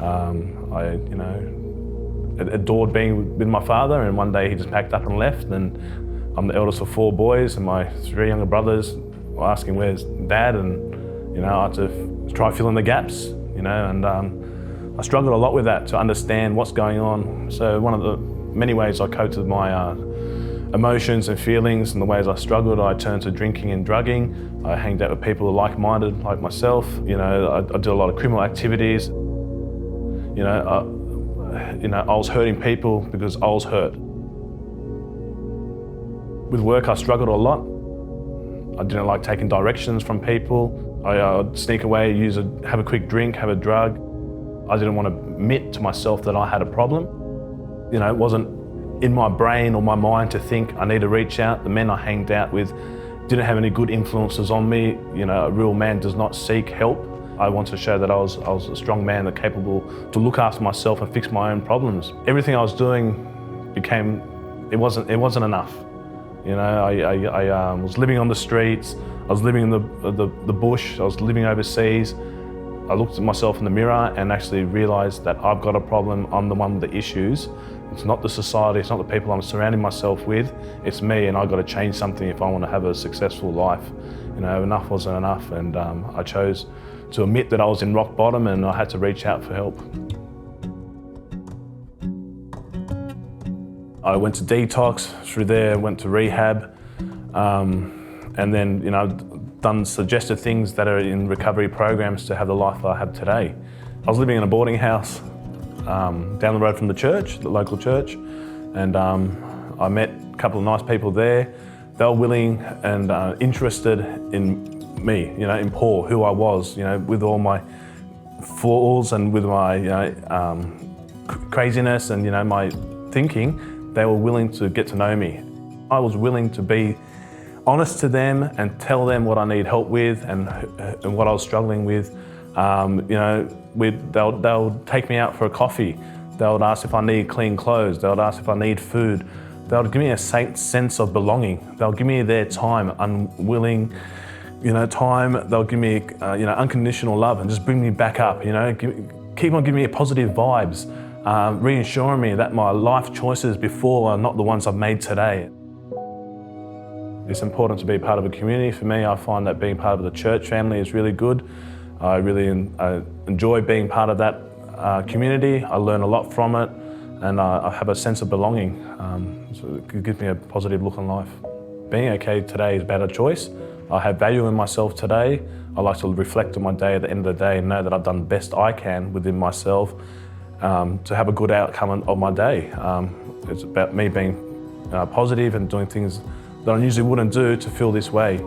I adored being with my father, and one day he just packed up and left, and I'm the eldest of 4 boys, and my 3 younger brothers were asking where's dad, and I had to try filling the gaps, and I struggled a lot with that to understand what's going on. So one of the many ways I coped with my emotions and feelings and the ways I struggled, I turned to drinking and drugging. I hanged out with people who were like-minded, like myself. I did a lot of criminal activities. I was hurting people because I was hurt. With work, I struggled a lot. I didn't like taking directions from people. I'd sneak away, have a quick drink, have a drug. I didn't want to admit to myself that I had a problem. It wasn't in my brain or my mind to think I need to reach out. The men I hanged out with didn't have any good influences on me. A real man does not seek help. I wanted to show that I was a strong man and capable to look after myself and fix my own problems. Everything I was doing it wasn't enough. I was living on the streets, I was living in the bush, I was living overseas. I looked at myself in the mirror and actually realised that I've got a problem, I'm the one with the issues. It's not the society, it's not the people I'm surrounding myself with, it's me, and I've got to change something if I want to have a successful life. Enough wasn't enough, and I chose to admit that I was in rock bottom and I had to reach out for help. I went to detox, through there went to rehab, and then done suggested things that are in recovery programs to have the life I have today. I was living in a boarding house down the road from the church, the local church, and I met a couple of nice people there. They were willing and interested in me, in Paul, who I was, with all my flaws and with my craziness and my thinking. They were willing to get to know me. I was willing to be honest to them and tell them what I need help with and what I was struggling with. They'll take me out for a coffee. They'll ask if I need clean clothes. They'll ask if I need food. They'll give me a sense of belonging. They'll give me their time, unwilling, time. They'll give me, unconditional love and just bring me back up. Keep on giving me positive vibes, reassuring me that my life choices before are not the ones I've made today. It's important to be part of a community. For me, I find that being part of the church family is really good. I really enjoy being part of that community. I learn a lot from it, and I have a sense of belonging. So it gives me a positive look on life. Being okay today is about a choice. I have value in myself today. I like to reflect on my day at the end of the day and know that I've done the best I can within myself to have a good outcome of my day. It's about me being positive and doing things that I usually wouldn't do to feel this way.